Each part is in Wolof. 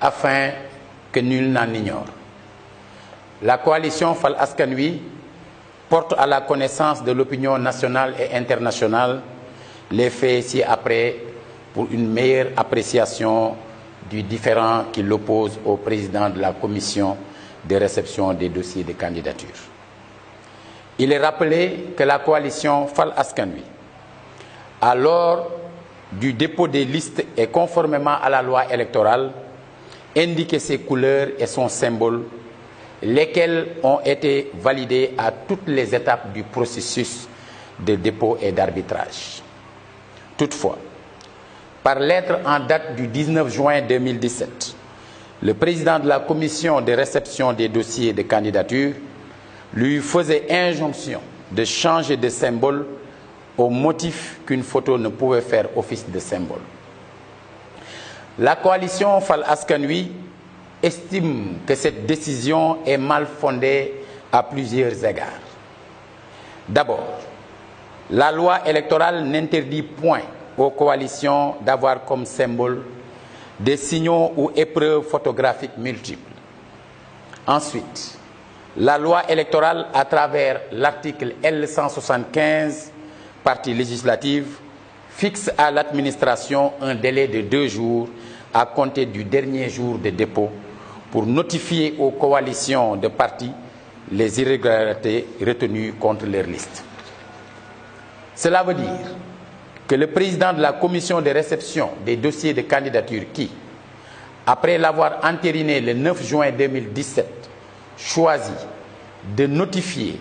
afin que nul n'en ignore. La coalition Fal Askan Wi porte à la connaissance de l'opinion nationale et internationale les faits ci-après pour une meilleure appréciation du différend qui l'oppose au président de la commission de réception des dossiers de candidature. Il est rappelé que la coalition Fal Askan Wi, à l'heure du dépôt des listes et conformément à la loi électorale, indiquait ses couleurs et son symbole, lesquels ont été validés à toutes les étapes du processus de dépôt et d'arbitrage. Toutefois, par lettre en date du 19 juin 2017, le président de la commission de réception des dossiers de candidature lui faisait injonction de changer de symbole au motif qu'une photo ne pouvait faire office de symbole. La coalition Fal Askan Wi estime que cette décision est mal fondée à plusieurs égards. D'abord, la loi électorale n'interdit point aux coalitions d'avoir comme symbole des signaux ou épreuves photographiques multiples. Ensuite, la loi électorale, à travers l'article L175, partie législative, fixe à l'administration un délai de 2 jours à compter du dernier jour de dépôt pour notifier aux coalitions de partis les irrégularités retenues contre leur liste. Cela veut dire que le président de la commission de réception des dossiers de candidature qui, après l'avoir entériné le 9 juin 2017, choisit de notifier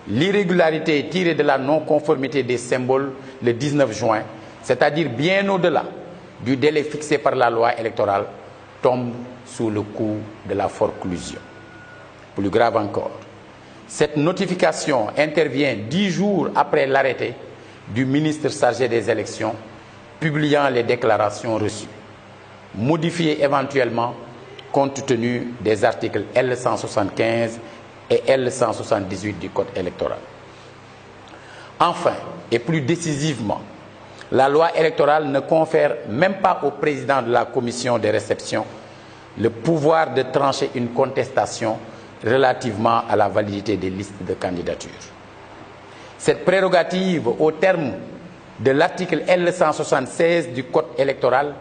l'irrégularité tirée de la non-conformité des symboles le 19 juin, c'est-à-dire bien au-delà du délai fixé par la loi électorale, tombe sous le coup de la forclusion. Plus grave encore, cette notification intervient 10 jours après l'arrêté du ministre chargé des élections, publiant les déclarations reçues, modifiées éventuellement compte tenu des articles L175 et L178 du Code électoral. Enfin, et plus décisivement, la loi électorale ne confère même pas au président de la commission de réception le pouvoir de trancher une contestation relativement à la validité des listes de candidature. Cette prérogative, au terme de l'article L176 du Code électoral,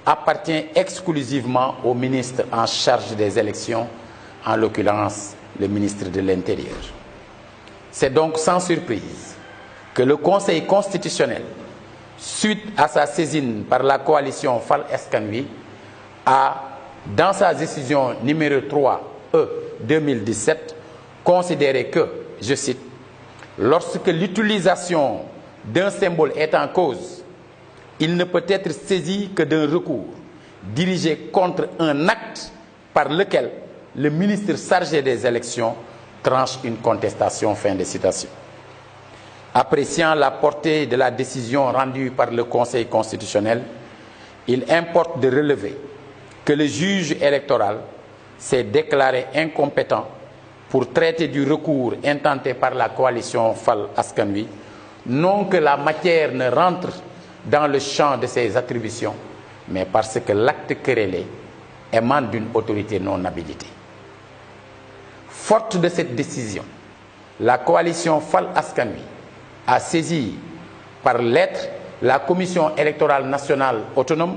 appartient exclusivement au ministre en charge des élections, en l'occurrence le ministre de l'Intérieur. C'est donc sans surprise que le Conseil constitutionnel, suite à sa saisine par la coalition Fal Askan Wi, a, dans sa décision numéro 3E 2017, considéré que, je cite, lorsque l'utilisation d'un symbole est en cause, il ne peut être saisi que d'un recours dirigé contre un acte par lequel le ministre chargé des élections tranche une contestation. Fin de citation. Appréciant la portée de la décision rendue par le Conseil constitutionnel, il importe de relever que le juge électoral s'est déclaré incompétent pour traiter du recours intenté par la coalition Fal Askan Wi, non que la matière ne rentre dans le champ de ses attributions, mais parce que l'acte querellé émane d'une autorité non habilitée. Forte de cette décision, la coalition Fal Askan Wi a saisi par lettre la Commission électorale nationale autonome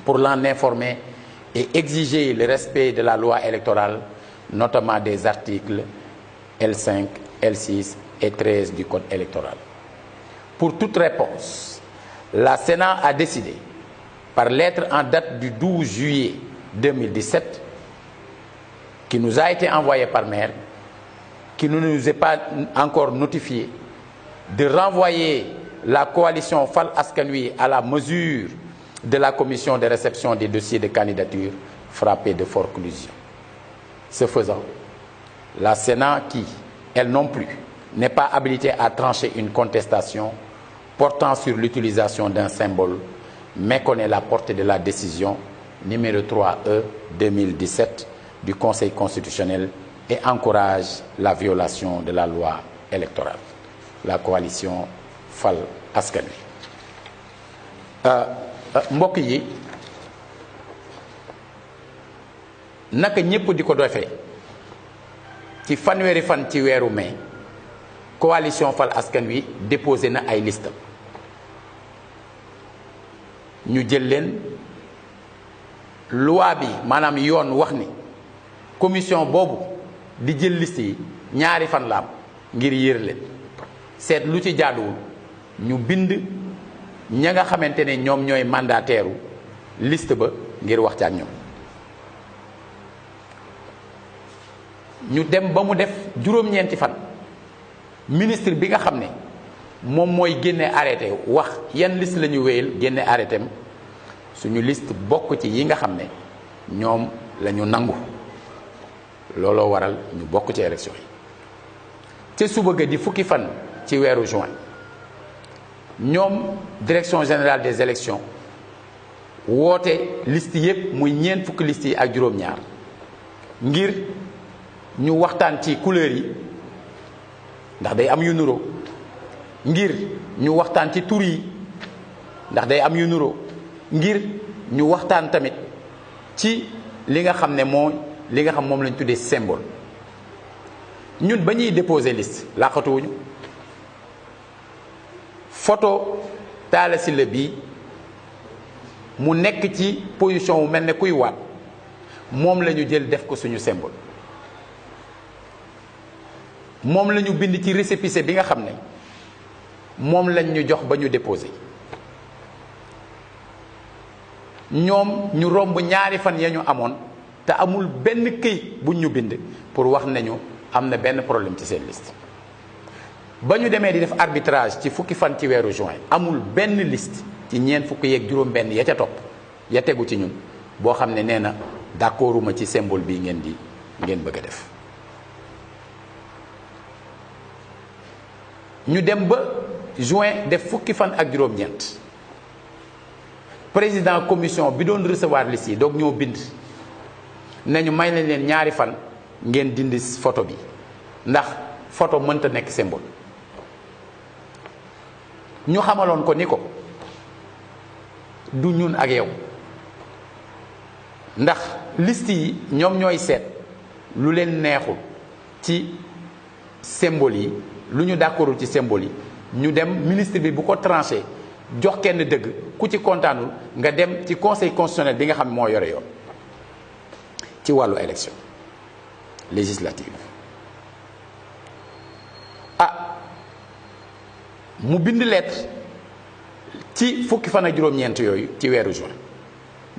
pour l'en informer et exiger le respect de la loi électorale, notamment des articles L5, L6 et 13 du Code électoral. Pour toute réponse, la Sénat a décidé, par lettre en date du 12 juillet 2017, qui nous a été envoyée par mail, qui ne nous est pas encore notifié, de renvoyer la coalition Fal Askan Wi à la mesure de la commission de réception des dossiers de candidature frappée de forclusion. Ce faisant, la Sénat, qui, elle non plus, n'est pas habilitée à trancher une contestation portant sur l'utilisation d'un symbole, méconnaît la portée de la décision numéro 3E 2017 du Conseil constitutionnel et encourage la violation de la loi électorale. La coalition Fal Askan Wi. mbokk yi naka ñépp di ko defee ci fanweeri fan ci weeru mai coalition Fal Askan Wi déposé na ay liste ñu jël leen loi bi maanaam yoon wax ni commission boobu di jël liste yi ñaari fan la am ngir yër leen seet lu ci jaaduwul ñu bind ña nga xamante ne ñoom ñooy mandataire liste ba ngir wax ci ak ñoom ñu dem ba mu def juróom-ñeenti fan ministre bi nga xam ne moom mooy génne arrêté wax yan liste la ñu wéyal génne arrêté am suñu liste bokk ci yi nga xam ne ñoom la ñu nangu looloo waral ñu bokk ci élection yi ca suba ga di fukki fan ci weeru juin ñoom direction générale des élections woote liste yépp muy ñeent fukki liste yi ak juróom-ñaar ngir ñu waxtaan ci couleur yi ndax day am yu nuroo ngir ñu waxtaan ci tur yi ndax day am yu nuroo ngir ñu waxtaan tamit ci li nga xam ne moom lañ tuddee symbole ñun ba ñuy déposer liste làqatuwuñu photo Talla Sylla bi mu nekk ci position wu mel ne kuy waat moom la ñu jël def ko suñu symbole moom la ñu bind ci récépissé bi nga xam ne moom lañ ñu jox ba ñu déposé ñoom ñu romb ñaari fan ya ñu amoon te amul benn këyit buñ ñu bind pour wax nañu am na benn problème ci seen liste ba ñu demee di def arbitrage ci fukki fan ci weeru juin amul benn liste ci ñeent fukki yeeg juróom benn ya ca topp ya tegu ci ñun boo xam ne nee na d'accorduma ci symbole bi ngeen bëgg a def ñu dem ba juin def fukki fan ak juróom-ñeent président commission bi doon recevoir liste yi doog ñoo bind nañu may nañ leen ñaari fan ngeen dindi photo bi ndax photo mënta nekk symbole ñu xamaloon ko ni ko du ñun ak yow ndax liste yi ñoom ñooy seet lu leen neexul ci symbole yi lu ñu d'accordul ci symbole yi ñu dem ministre bi bu ko tranché jox kenn dëgg ku ci kontaanul nga dem ci conseil constitutionnel bi nga xam moo yore yoon ci wàllu élection législative mu bind lettre ci fukki fan ak juróom-ñeent yooyu ci weeru juin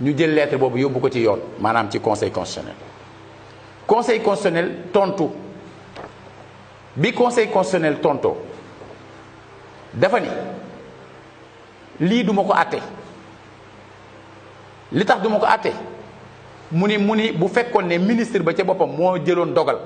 ñu jël lettre boobu yóbbu ko ci yoon maanaam ci conseil constitutionnel conseil constitutionnel tontu bi conseil constitutionnel tontoo dafa ni lii duma ko àtte li tax duma ko àtte mu ni bu fekkoon ne ministre ba ca boppam moo jëloon dogal